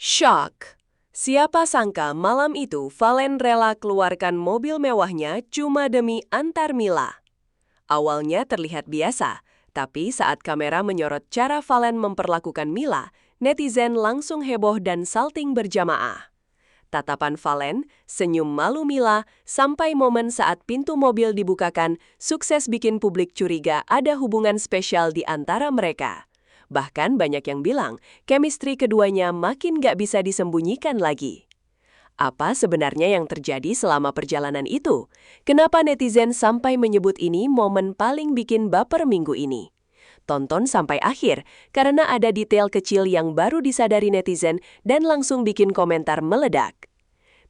Shock! Siapa sangka malam itu Valen rela keluarkan mobil mewahnya cuma demi antar Mila. Awalnya terlihat biasa, tapi saat kamera menyorot cara Valen memperlakukan Mila, netizen langsung heboh dan salting berjamaah. Tatapan Valen, senyum malu Mila, sampai momen saat pintu mobil dibukakan, sukses bikin publik curiga ada hubungan spesial di antara mereka. Bahkan banyak yang bilang, chemistry keduanya makin gak bisa disembunyikan lagi. Apa sebenarnya yang terjadi selama perjalanan itu? Kenapa netizen sampai menyebut ini momen paling bikin baper minggu ini? Tonton sampai akhir, karena ada detail kecil yang baru disadari netizen dan langsung bikin komentar meledak.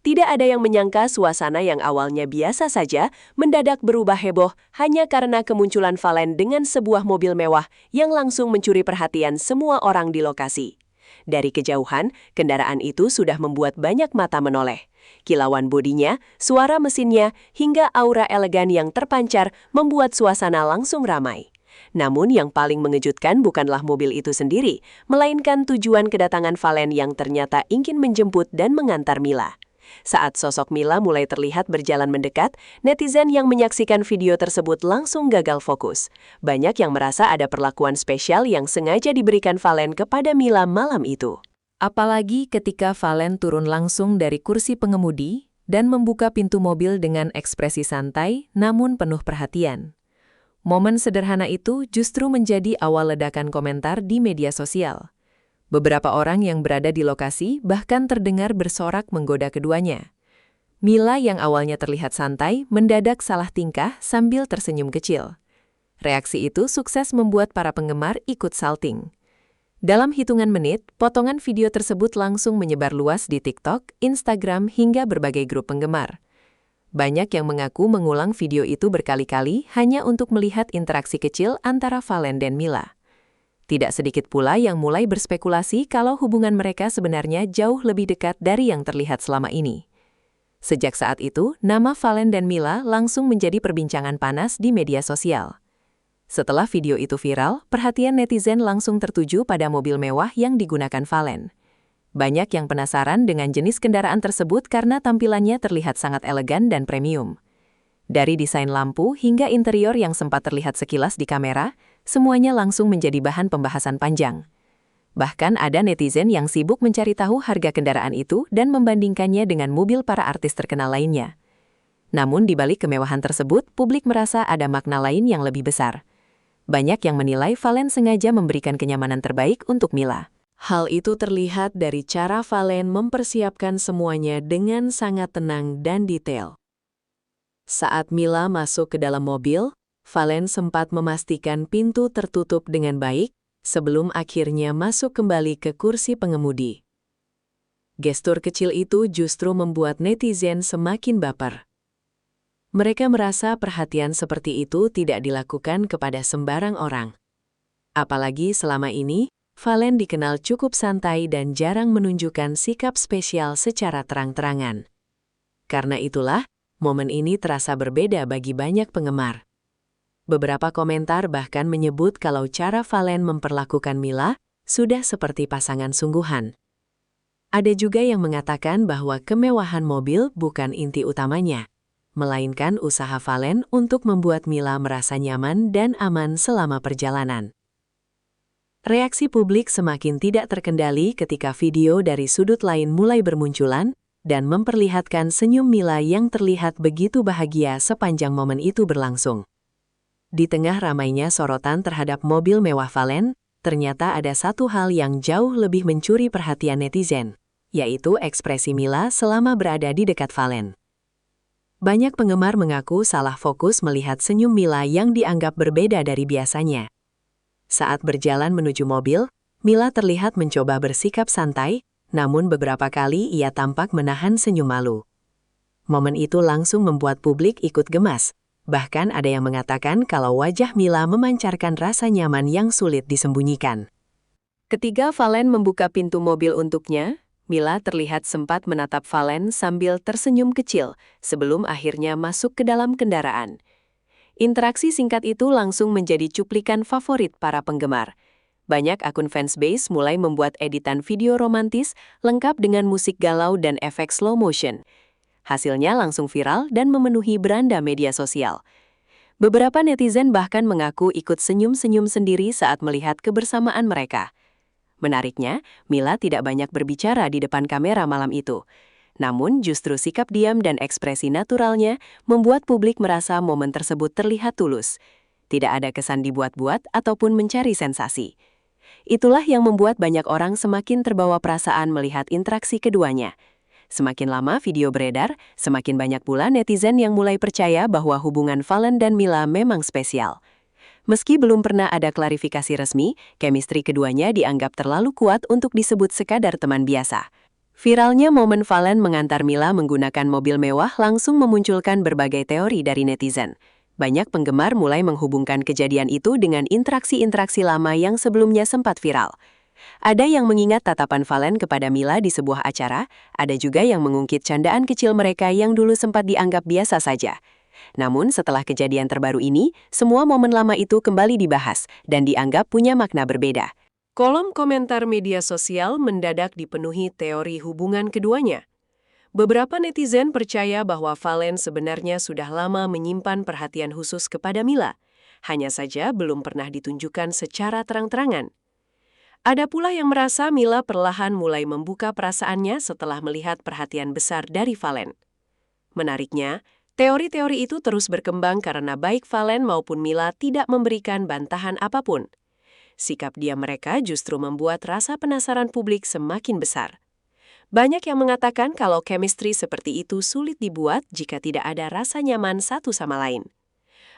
Tidak ada yang menyangka suasana yang awalnya biasa saja mendadak berubah heboh hanya karena kemunculan Valen dengan sebuah mobil mewah yang langsung mencuri perhatian semua orang di lokasi. Dari kejauhan, kendaraan itu sudah membuat banyak mata menoleh. Kilauan bodinya, suara mesinnya, hingga aura elegan yang terpancar membuat suasana langsung ramai. Namun yang paling mengejutkan bukanlah mobil itu sendiri, melainkan tujuan kedatangan Valen yang ternyata ingin menjemput dan mengantar Mila. Saat sosok Mila mulai terlihat berjalan mendekat, netizen yang menyaksikan video tersebut langsung gagal fokus. Banyak yang merasa ada perlakuan spesial yang sengaja diberikan Valen kepada Mila malam itu. Apalagi ketika Valen turun langsung dari kursi pengemudi dan membuka pintu mobil dengan ekspresi santai namun penuh perhatian. Momen sederhana itu justru menjadi awal ledakan komentar di media sosial. Beberapa orang yang berada di lokasi bahkan terdengar bersorak menggoda keduanya. Mila yang awalnya terlihat santai mendadak salah tingkah sambil tersenyum kecil. Reaksi itu sukses membuat para penggemar ikut salting. Dalam hitungan menit, potongan video tersebut langsung menyebar luas di TikTok, Instagram, hingga berbagai grup penggemar. Banyak yang mengaku mengulang video itu berkali-kali hanya untuk melihat interaksi kecil antara Valen dan Mila. Tidak sedikit pula yang mulai berspekulasi kalau hubungan mereka sebenarnya jauh lebih dekat dari yang terlihat selama ini. Sejak saat itu, nama Valen dan Mila langsung menjadi perbincangan panas di media sosial. Setelah video itu viral, perhatian netizen langsung tertuju pada mobil mewah yang digunakan Valen. Banyak yang penasaran dengan jenis kendaraan tersebut karena tampilannya terlihat sangat elegan dan premium. Dari desain lampu hingga interior yang sempat terlihat sekilas di kamera, semuanya langsung menjadi bahan pembahasan panjang. Bahkan ada netizen yang sibuk mencari tahu harga kendaraan itu dan membandingkannya dengan mobil para artis terkenal lainnya. Namun di balik kemewahan tersebut, publik merasa ada makna lain yang lebih besar. Banyak yang menilai Valen sengaja memberikan kenyamanan terbaik untuk Mila. Hal itu terlihat dari cara Valen mempersiapkan semuanya dengan sangat tenang dan detail. Saat Mila masuk ke dalam mobil, Valen sempat memastikan pintu tertutup dengan baik sebelum akhirnya masuk kembali ke kursi pengemudi. Gestur kecil itu justru membuat netizen semakin baper. Mereka merasa perhatian seperti itu tidak dilakukan kepada sembarang orang. Apalagi selama ini, Valen dikenal cukup santai dan jarang menunjukkan sikap spesial secara terang-terangan. Karena itulah, momen ini terasa berbeda bagi banyak penggemar. Beberapa komentar bahkan menyebut kalau cara Valen memperlakukan Mila sudah seperti pasangan sungguhan. Ada juga yang mengatakan bahwa kemewahan mobil bukan inti utamanya, melainkan usaha Valen untuk membuat Mila merasa nyaman dan aman selama perjalanan. Reaksi publik semakin tidak terkendali ketika video dari sudut lain mulai bermunculan dan memperlihatkan senyum Mila yang terlihat begitu bahagia sepanjang momen itu berlangsung. Di tengah ramainya sorotan terhadap mobil mewah Valen, ternyata ada satu hal yang jauh lebih mencuri perhatian netizen, yaitu ekspresi Mila selama berada di dekat Valen. Banyak penggemar mengaku salah fokus melihat senyum Mila yang dianggap berbeda dari biasanya. Saat berjalan menuju mobil, Mila terlihat mencoba bersikap santai, namun beberapa kali ia tampak menahan senyum malu. Momen itu langsung membuat publik ikut gemas. Bahkan ada yang mengatakan kalau wajah Mila memancarkan rasa nyaman yang sulit disembunyikan. Ketika Valen membuka pintu mobil untuknya, Mila terlihat sempat menatap Valen sambil tersenyum kecil sebelum akhirnya masuk ke dalam kendaraan. Interaksi singkat itu langsung menjadi cuplikan favorit para penggemar. Banyak akun fansbase mulai membuat editan video romantis lengkap dengan musik galau dan efek slow motion. Hasilnya langsung viral dan memenuhi beranda media sosial. Beberapa netizen bahkan mengaku ikut senyum-senyum sendiri saat melihat kebersamaan mereka. Menariknya, Mila tidak banyak berbicara di depan kamera malam itu. Namun justru sikap diam dan ekspresi naturalnya membuat publik merasa momen tersebut terlihat tulus. Tidak ada kesan dibuat-buat ataupun mencari sensasi. Itulah yang membuat banyak orang semakin terbawa perasaan melihat interaksi keduanya. Semakin lama video beredar, semakin banyak pula netizen yang mulai percaya bahwa hubungan Fallen dan Mila memang spesial. Meski belum pernah ada klarifikasi resmi, chemistry keduanya dianggap terlalu kuat untuk disebut sekadar teman biasa. Viralnya momen Fallen mengantar Mila menggunakan mobil mewah langsung memunculkan berbagai teori dari netizen. Banyak penggemar mulai menghubungkan kejadian itu dengan interaksi-interaksi lama yang sebelumnya sempat viral. Ada yang mengingat tatapan Fallen kepada Mila di sebuah acara, ada juga yang mengungkit candaan kecil mereka yang dulu sempat dianggap biasa saja. Namun setelah kejadian terbaru ini, semua momen lama itu kembali dibahas dan dianggap punya makna berbeda. Kolom komentar media sosial mendadak dipenuhi teori hubungan keduanya. Beberapa netizen percaya bahwa Fallen sebenarnya sudah lama menyimpan perhatian khusus kepada Mila, hanya saja belum pernah ditunjukkan secara terang-terangan. Ada pula yang merasa Mila perlahan mulai membuka perasaannya setelah melihat perhatian besar dari Fallen. Menariknya, teori-teori itu terus berkembang karena baik Fallen maupun Mila tidak memberikan bantahan apapun. Sikap diam mereka justru membuat rasa penasaran publik semakin besar. Banyak yang mengatakan kalau chemistry seperti itu sulit dibuat jika tidak ada rasa nyaman satu sama lain.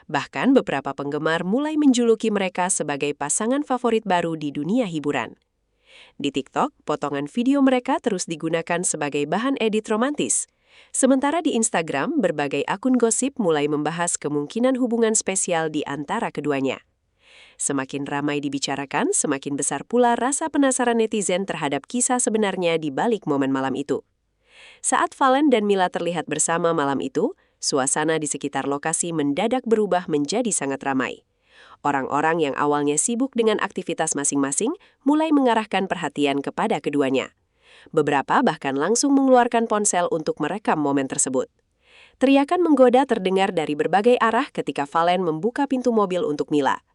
Bahkan beberapa penggemar mulai menjuluki mereka sebagai pasangan favorit baru di dunia hiburan. Di TikTok, potongan video mereka terus digunakan sebagai bahan edit romantis. Sementara di Instagram, berbagai akun gosip mulai membahas kemungkinan hubungan spesial di antara keduanya. Semakin ramai dibicarakan, semakin besar pula rasa penasaran netizen terhadap kisah sebenarnya di balik momen malam itu. Saat Fallen dan Mila terlihat bersama malam itu, suasana di sekitar lokasi mendadak berubah menjadi sangat ramai. Orang-orang yang awalnya sibuk dengan aktivitas masing-masing mulai mengarahkan perhatian kepada keduanya. Beberapa bahkan langsung mengeluarkan ponsel untuk merekam momen tersebut. Teriakan menggoda terdengar dari berbagai arah ketika Fallen membuka pintu mobil untuk Mila.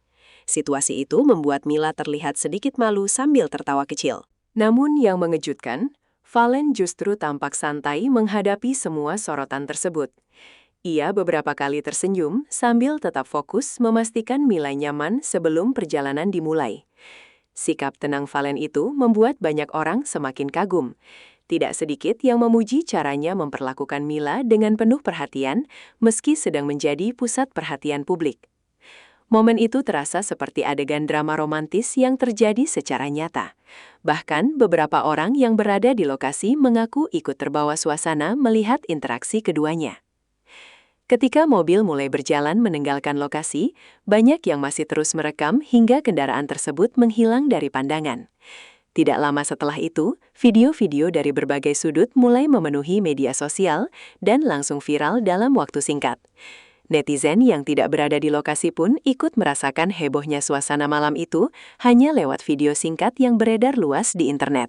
Situasi itu membuat Mila terlihat sedikit malu sambil tertawa kecil. Namun yang mengejutkan, Fallen justru tampak santai menghadapi semua sorotan tersebut. Ia beberapa kali tersenyum sambil tetap fokus memastikan Mila nyaman sebelum perjalanan dimulai. Sikap tenang Fallen itu membuat banyak orang semakin kagum. Tidak sedikit yang memuji caranya memperlakukan Mila dengan penuh perhatian meski sedang menjadi pusat perhatian publik. Momen itu terasa seperti adegan drama romantis yang terjadi secara nyata. Bahkan, beberapa orang yang berada di lokasi mengaku ikut terbawa suasana melihat interaksi keduanya. Ketika mobil mulai berjalan meninggalkan lokasi, banyak yang masih terus merekam hingga kendaraan tersebut menghilang dari pandangan. Tidak lama setelah itu, video-video dari berbagai sudut mulai memenuhi media sosial dan langsung viral dalam waktu singkat. Netizen yang tidak berada di lokasi pun ikut merasakan hebohnya suasana malam itu hanya lewat video singkat yang beredar luas di internet.